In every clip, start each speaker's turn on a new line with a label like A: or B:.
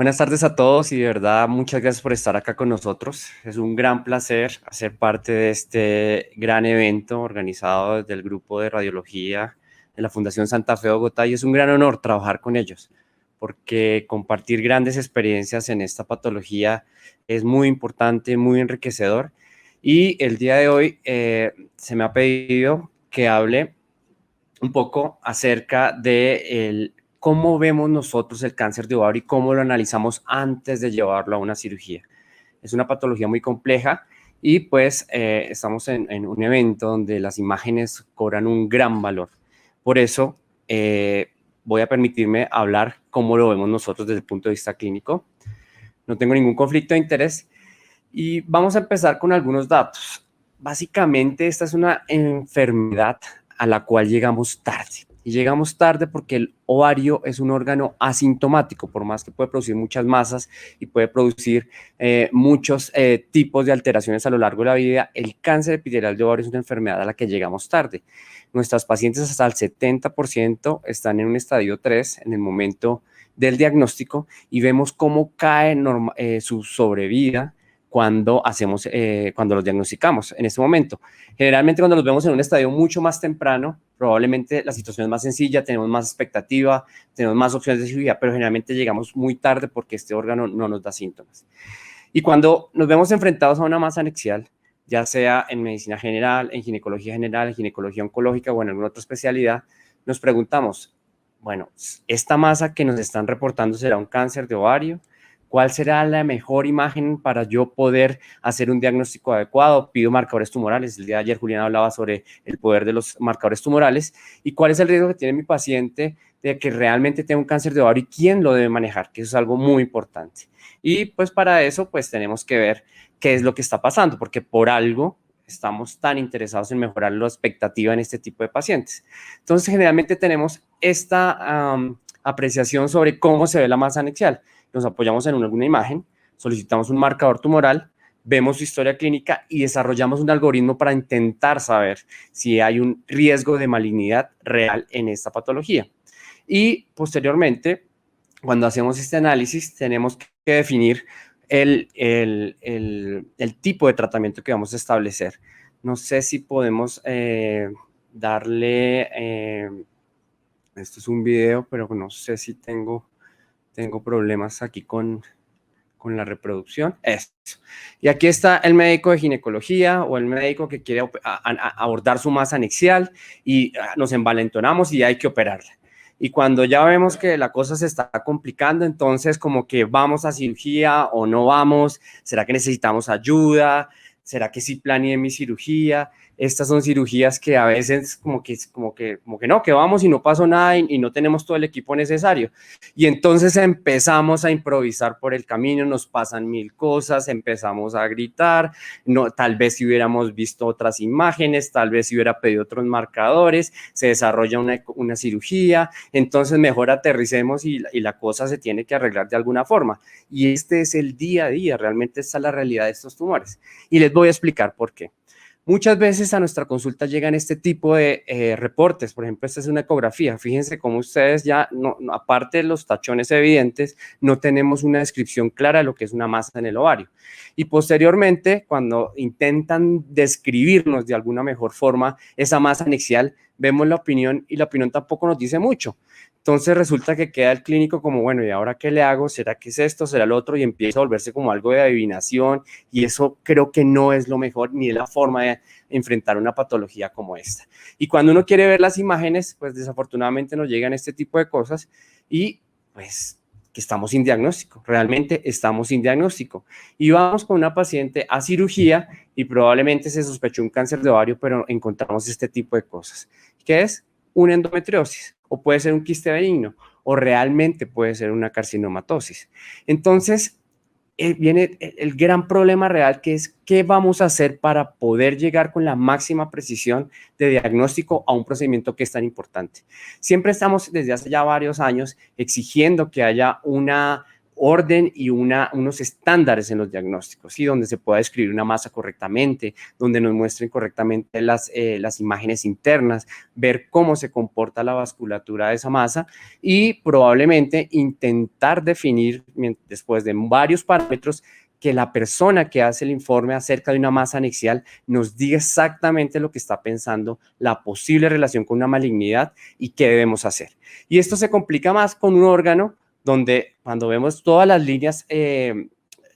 A: Buenas tardes a todos y de verdad muchas gracias por estar acá con nosotros. Es un gran placer hacer parte de este gran evento organizado desde el grupo de radiología de la Fundación Santa Fe de Bogotá y es un gran honor trabajar con ellos porque compartir grandes experiencias en esta patología es muy importante, muy enriquecedor y el día de hoy se me ha pedido que hable un poco acerca de cómo vemos nosotros el cáncer de ovario y cómo lo analizamos antes de llevarlo a una cirugía. Es una patología muy compleja y pues estamos en un evento donde las imágenes cobran un gran valor. Por eso voy a permitirme hablar cómo lo vemos nosotros desde el punto de vista clínico. No tengo ningún conflicto de interés y vamos a empezar con algunos datos. Básicamente, esta es una enfermedad a la cual llegamos tarde. Y llegamos tarde porque el ovario es un órgano asintomático, por más que puede producir muchas masas y puede producir muchos tipos de alteraciones a lo largo de la vida. El cáncer epitelial de ovario es una enfermedad a la que llegamos tarde. Nuestras pacientes hasta el 70% están en un estadio 3 en el momento del diagnóstico y vemos cómo cae su sobrevida cuando los diagnosticamos en este momento. Generalmente cuando los vemos en un estadio mucho más temprano, probablemente la situación es más sencilla, tenemos más expectativa, tenemos más opciones de cirugía, pero generalmente llegamos muy tarde porque este órgano no nos da síntomas. Y cuando nos vemos enfrentados a una masa anexial, ya sea en medicina general, en ginecología oncológica o en alguna otra especialidad, nos preguntamos, bueno, ¿esta masa que nos están reportando será un cáncer de ovario? ¿Cuál será la mejor imagen para yo poder hacer un diagnóstico adecuado? Pido marcadores tumorales. El día de ayer Julián hablaba sobre el poder de los marcadores tumorales y cuál es el riesgo que tiene mi paciente de que realmente tenga un cáncer de ovario y quién lo debe manejar, que eso es algo muy importante. Y pues para eso pues tenemos que ver qué es lo que está pasando, porque por algo estamos tan interesados en mejorar la expectativa en este tipo de pacientes. Entonces generalmente tenemos esta apreciación sobre cómo se ve la masa anexial. Nos apoyamos en alguna imagen, solicitamos un marcador tumoral, vemos su historia clínica y desarrollamos un algoritmo para intentar saber si hay un riesgo de malignidad real en esta patología. Y posteriormente, cuando hacemos este análisis, tenemos que definir el tipo de tratamiento que vamos a establecer. No sé si podemos darle, esto es un video, pero no sé si tengo problemas aquí con la reproducción. Eso. Y aquí está el médico de ginecología o el médico que quiere abordar su masa anexial y nos envalentonamos y hay que operarla. Y cuando ya vemos que la cosa se está complicando, entonces como que vamos a cirugía o no vamos, ¿será que necesitamos ayuda? ¿Será que sí planeé mi cirugía? Estas son cirugías que a veces como que no, que vamos y no pasó nada y no tenemos todo el equipo necesario. Y entonces empezamos a improvisar por el camino, nos pasan mil cosas, empezamos a gritar, no, tal vez si hubiéramos visto otras imágenes, tal vez si hubiera pedido otros marcadores, se desarrolla una cirugía, entonces mejor aterricemos y la cosa se tiene que arreglar de alguna forma. Y este es el día a día, realmente esta es la realidad de estos tumores. Y les voy a explicar por qué. Muchas veces a nuestra consulta llegan este tipo de reportes, por ejemplo, esta es una ecografía, fíjense cómo ustedes ya, aparte de los tachones evidentes, no tenemos una descripción clara de lo que es una masa en el ovario. Y posteriormente, cuando intentan describirnos de alguna mejor forma esa masa anexial, vemos la opinión y la opinión tampoco nos dice mucho. Entonces resulta que queda el clínico como, bueno, ¿y ahora qué le hago? ¿Será que es esto? ¿Será lo otro? Y empieza a volverse como algo de adivinación y eso creo que no es lo mejor ni es la forma de enfrentar una patología como esta. Y cuando uno quiere ver las imágenes, pues desafortunadamente nos llegan este tipo de cosas y pues que estamos sin diagnóstico, realmente estamos sin diagnóstico. Y vamos con una paciente a cirugía y probablemente se sospechó un cáncer de ovario, pero encontramos este tipo de cosas. ¿Qué es? Una endometriosis, o puede ser un quiste benigno, o realmente puede ser una carcinomatosis. Entonces, viene el gran problema real que es qué vamos a hacer para poder llegar con la máxima precisión de diagnóstico a un procedimiento que es tan importante. Siempre estamos desde hace ya varios años exigiendo que haya orden y unos estándares en los diagnósticos, ¿sí? Donde se pueda describir una masa correctamente, donde nos muestren correctamente las imágenes internas, ver cómo se comporta la vasculatura de esa masa y probablemente intentar definir, después de varios parámetros, que la persona que hace el informe acerca de una masa anexial nos diga exactamente lo que está pensando, la posible relación con una malignidad y qué debemos hacer. Y esto se complica más con un órgano donde cuando vemos todas las líneas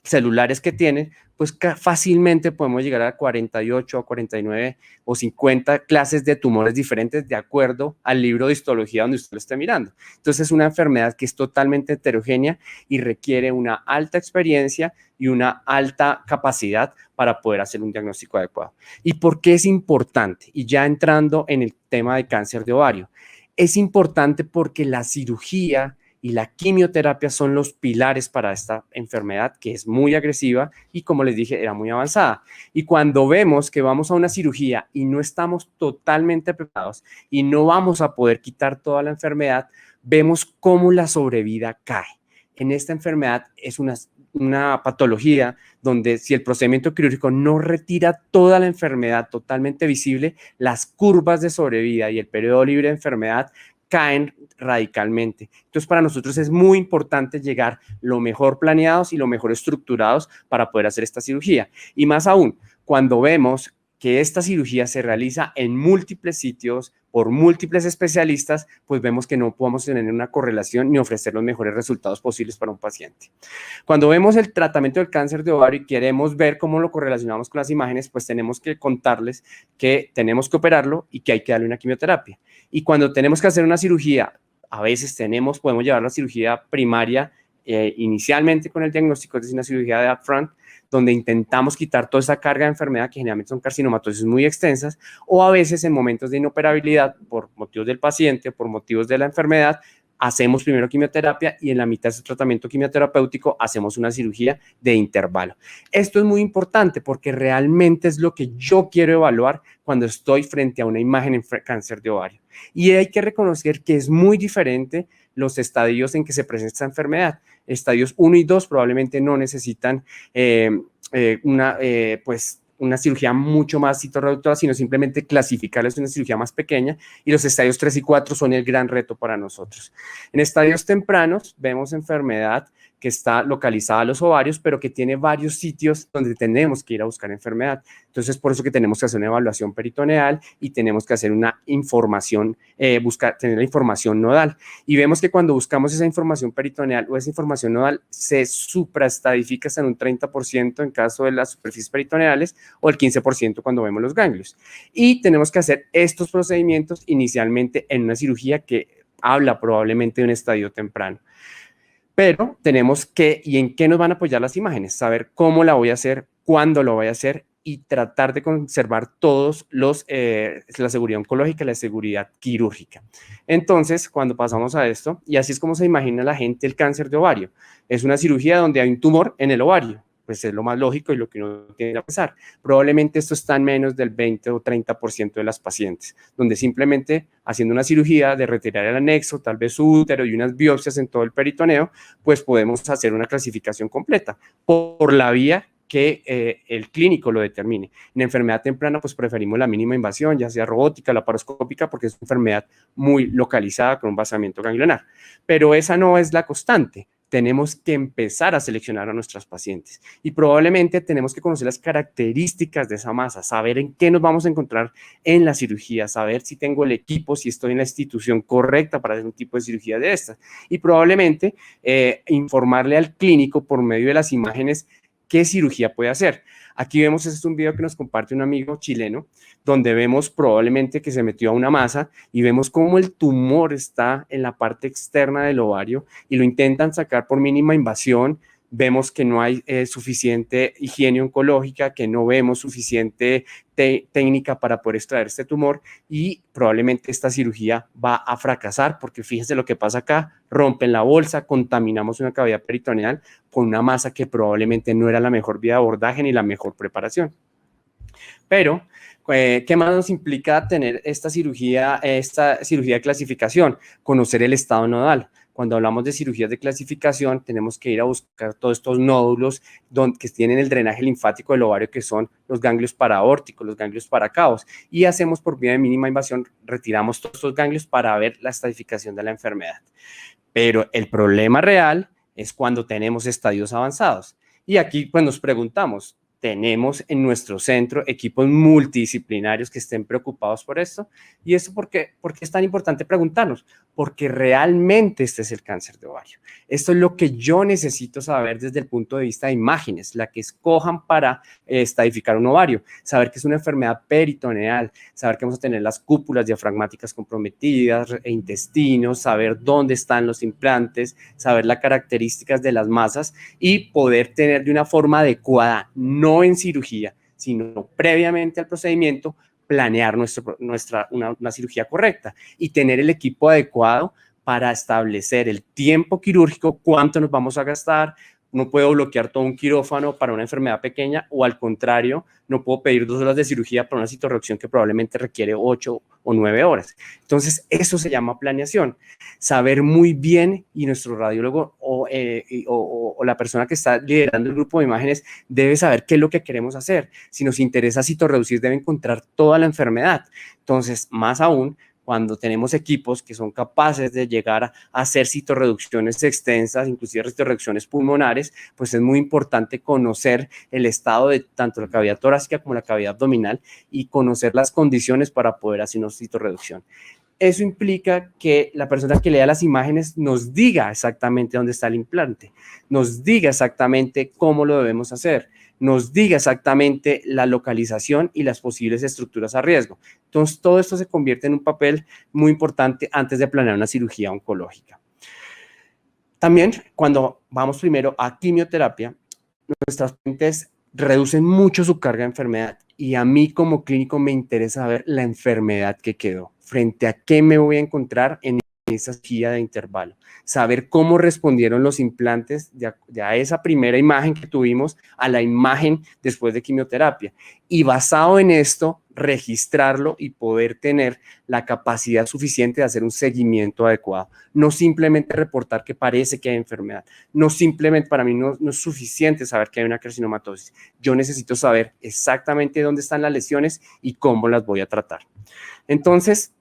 A: celulares que tiene, pues fácilmente podemos llegar a 48 o 49 o 50 clases de tumores diferentes de acuerdo al libro de histología donde usted lo esté mirando. Entonces es una enfermedad que es totalmente heterogénea y requiere una alta experiencia y una alta capacidad para poder hacer un diagnóstico adecuado. ¿Y por qué es importante? Y ya entrando en el tema de cáncer de ovario, es importante porque la cirugía y la quimioterapia son los pilares para esta enfermedad que es muy agresiva y, como les dije, era muy avanzada. Y cuando vemos que vamos a una cirugía y no estamos totalmente preparados y no vamos a poder quitar toda la enfermedad, vemos cómo la sobrevida cae. En esta enfermedad es una patología donde si el procedimiento quirúrgico no retira toda la enfermedad totalmente visible, las curvas de sobrevida y el periodo libre de enfermedad caen radicalmente. Entonces, para nosotros es muy importante llegar lo mejor planeados y lo mejor estructurados para poder hacer esta cirugía. Y más aún, cuando vemos que esta cirugía se realiza en múltiples sitios, por múltiples especialistas, pues vemos que no podemos tener una correlación ni ofrecer los mejores resultados posibles para un paciente. Cuando vemos el tratamiento del cáncer de ovario y queremos ver cómo lo correlacionamos con las imágenes, pues tenemos que contarles que tenemos que operarlo y que hay que darle una quimioterapia. Y cuando tenemos que hacer una cirugía, a veces podemos llevar la cirugía primaria inicialmente con el diagnóstico, es decir, una cirugía de upfront, donde intentamos quitar toda esa carga de enfermedad que generalmente son carcinomatosis muy extensas, o a veces en momentos de inoperabilidad por motivos del paciente, por motivos de la enfermedad, hacemos primero quimioterapia y en la mitad de ese tratamiento quimioterapéutico hacemos una cirugía de intervalo. Esto es muy importante porque realmente es lo que yo quiero evaluar cuando estoy frente a una imagen en cáncer de ovario. Y hay que reconocer que es muy diferente los estadios en que se presenta esta enfermedad. Estadios 1 y 2 probablemente no necesitan una cirugía mucho más citorreductora, sino simplemente clasificarles una cirugía más pequeña, y los estadios 3 y 4 son el gran reto para nosotros. En estadios tempranos vemos enfermedad que está localizada a los ovarios, pero que tiene varios sitios donde tenemos que ir a buscar enfermedad. Entonces, por eso que tenemos que hacer una evaluación peritoneal y tenemos que hacer una información, tener la información nodal. Y vemos que cuando buscamos esa información peritoneal o esa información nodal, se supraestadifica hasta en un 30% en caso de las superficies peritoneales o el 15% cuando vemos los ganglios. Y tenemos que hacer estos procedimientos inicialmente en una cirugía que habla probablemente de un estadio temprano. Pero tenemos que, ¿y en qué nos van a apoyar las imágenes? Saber cómo la voy a hacer, cuándo lo voy a hacer y tratar de conservar todos la seguridad oncológica y la seguridad quirúrgica. Entonces, cuando pasamos a esto, y así es como se imagina la gente el cáncer de ovario, es una cirugía donde hay un tumor en el ovario, pues es lo más lógico y lo que uno tiene que pensar. Probablemente esto está en menos del 20 o 30% de las pacientes, donde simplemente haciendo una cirugía de retirar el anexo, tal vez su útero y unas biopsias en todo el peritoneo, pues podemos hacer una clasificación completa por la vía que el clínico lo determine. En enfermedad temprana, pues preferimos la mínima invasión, ya sea robótica, laparoscópica, porque es una enfermedad muy localizada con un vaciamiento ganglionar. Pero esa no es la constante. Tenemos que empezar a seleccionar a nuestras pacientes y probablemente tenemos que conocer las características de esa masa, saber en qué nos vamos a encontrar en la cirugía, saber si tengo el equipo, si estoy en la institución correcta para hacer un tipo de cirugía de estas y probablemente informarle al clínico por medio de las imágenes qué cirugía puede hacer. Aquí vemos, este es un video que nos comparte un amigo chileno, donde vemos probablemente que se metió a una masa y vemos cómo el tumor está en la parte externa del ovario y lo intentan sacar por mínima invasión. Vemos que no hay suficiente higiene oncológica, que no vemos suficiente técnica para poder extraer este tumor y probablemente esta cirugía va a fracasar porque fíjense lo que pasa acá, rompen la bolsa, contaminamos una cavidad peritoneal con una masa que probablemente no era la mejor vía de abordaje ni la mejor preparación. Pero, ¿qué más nos implica tener esta cirugía de clasificación? Conocer el estado nodal. Cuando hablamos de cirugías de clasificación, tenemos que ir a buscar todos estos nódulos que tienen el drenaje linfático del ovario, que son los ganglios paraórticos, los ganglios paracaos, y hacemos por vía de mínima invasión, retiramos todos estos ganglios para ver la estadificación de la enfermedad. Pero el problema real es cuando tenemos estadios avanzados. Y aquí pues nos preguntamos, ¿tenemos en nuestro centro equipos multidisciplinarios que estén preocupados por esto? ¿Y eso por qué es tan importante preguntarnos? Porque realmente este es el cáncer de ovario. Esto es lo que yo necesito saber desde el punto de vista de imágenes, la que escojan para estadificar un ovario, saber que es una enfermedad peritoneal, saber que vamos a tener las cúpulas diafragmáticas comprometidas, intestinos, saber dónde están los implantes, saber las características de las masas y poder tener de una forma adecuada, no en cirugía, sino previamente al procedimiento, planear una cirugía correcta y tener el equipo adecuado para establecer el tiempo quirúrgico, cuánto nos vamos a gastar. No puedo bloquear todo un quirófano para una enfermedad pequeña o al contrario, no puedo pedir 2 horas de cirugía para una citorreducción que probablemente requiere 8 o 9 horas. Entonces, eso se llama planeación. Saber muy bien, y nuestro radiólogo o la persona que está liderando el grupo de imágenes debe saber qué es lo que queremos hacer. Si nos interesa citorreducir, debe encontrar toda la enfermedad. Entonces, más aún, cuando tenemos equipos que son capaces de llegar a hacer citorreducciones extensas, inclusive citorreducciones pulmonares, pues es muy importante conocer el estado de tanto la cavidad torácica como la cavidad abdominal y conocer las condiciones para poder hacer una citorreducción. Eso implica que la persona que lea las imágenes nos diga exactamente dónde está el implante, nos diga exactamente cómo lo debemos hacer, nos diga exactamente la localización y las posibles estructuras a riesgo. Entonces, todo esto se convierte en un papel muy importante antes de planear una cirugía oncológica. También, cuando vamos primero a quimioterapia, nuestras pacientes reducen mucho su carga de enfermedad y a mí como clínico me interesa ver la enfermedad que quedó, frente a qué me voy a encontrar en esa guía de intervalo, saber cómo respondieron los implantes de a esa primera imagen que tuvimos a la imagen después de quimioterapia y basado en esto registrarlo y poder tener la capacidad suficiente de hacer un seguimiento adecuado, no simplemente reportar que parece que hay enfermedad, no simplemente para mí no es suficiente saber que hay una carcinomatosis, yo necesito saber exactamente dónde están las lesiones y cómo las voy a tratar. Entonces,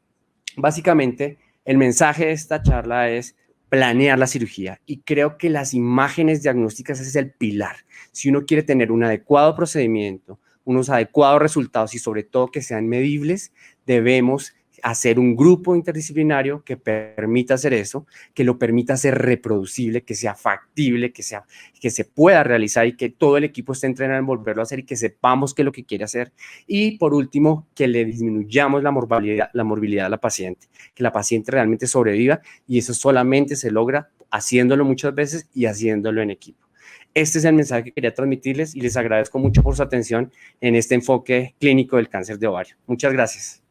A: básicamente, el mensaje de esta charla es planear la cirugía y creo que las imágenes diagnósticas es el pilar. Si uno quiere tener un adecuado procedimiento, unos adecuados resultados y sobre todo que sean medibles, debemos hacer un grupo interdisciplinario que permita hacer eso, que lo permita ser reproducible, que sea factible, que se pueda realizar y que todo el equipo esté entrenado en volverlo a hacer y que sepamos qué es lo que quiere hacer. Y por último, que le disminuyamos la morbilidad a la paciente, que la paciente realmente sobreviva y eso solamente se logra haciéndolo muchas veces y haciéndolo en equipo. Este es el mensaje que quería transmitirles y les agradezco mucho por su atención en este enfoque clínico del cáncer de ovario. Muchas gracias.